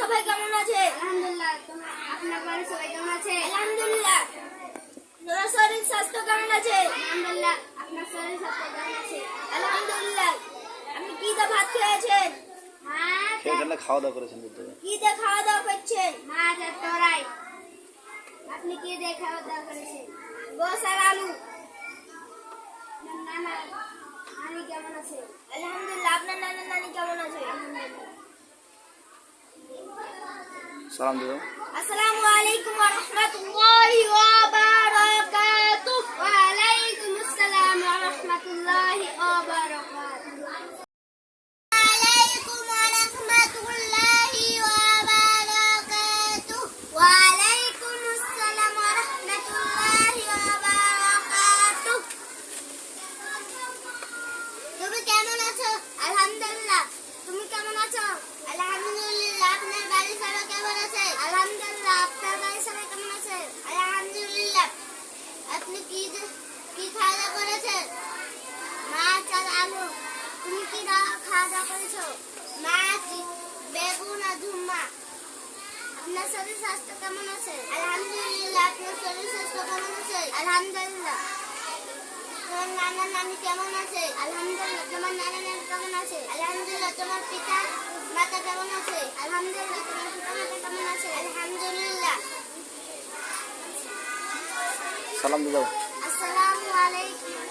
সবাই কেমন আছে? আলহামদুলিল্লাহ। আপনার বাড়ির সবাই কেমন আছে? আলহামদুলিল্লাহ। তোমার শরীর স্বাস্থ্য কেমন আছে? আলহামদুলিল্লাহ। আপনার শরীর স্বাস্থ্য কেমন আছে? আলহামদুলিল্লাহ। আপনি কি দিয়ে ভাত খেয়েছেন? সেখানে খাওয়া দাওয়া করেছেন দুধ দেবে। কি দিয়ে খাওয়া দাওয়া করছেন? মাছ আর তরাই। আপনি কি দিয়ে খাওয়া দাওয়া করেছেন? গোস আর আলু। নানা নানি কেমন আছে? আলহামদুলিল্লাহ। আপনার নানা নানি কেমন আছে? সালাম দিও। আসসালামু আলাইকুম ওয়া রাহমাতুল্লাহি ওয়া বারাকাতুহু। ওয়া আলাইকুম আসসালাম ওয়া রাহমাতুল্লাহি ওয়া বারাকাতুহু। আলাইকুম ওয়া রাহমাতুল্লাহি ওয়া বারাকাতুহু। ওয়া আলাইকুম আসসালাম ওয়া রাহমাতুল্লাহি ওয়া বারাকাতুহু। তুমি কেমন আছো? আলহামদুলিল্লাহ। তুমি কেমন আছো? আলহামদুলিল্লাহ। আপনার বাড়ির সবাই কেমন আছে? আলহামদুলিল্লাহ। আপনার বাড়ির সবাই কেমন আছে? আলহামদুলিল্লাহ। আপনি কি খাওয়া দাওয়া করেছেন? মাছ আর আলু। তুমি কি খাওয়া দাওয়া করেছো? মাছ, বেগুন আর ধুম্মা। আপনার শরীর স্বাস্থ্য কেমন আছে? আলহামদুলিল্লাহ। আপনার শরীর স্বাস্থ্য কেমন আছে? আলহামদুলিল্লাহ। তোমার নানা নানি কেমন আছে? আলহামদুলিল্লাহ। তোমার নানা নানি কেমন আছে? আলহামদুলিল্লাহ। তোমার পিতা মাতা কেমন আছে? আলহামদুলিল্লাহ। তোমার পিতা মাতা কেমন আছে? আলহামদুলিল্লাহ। সালাম দিও। আসসালামু আলাইকুম।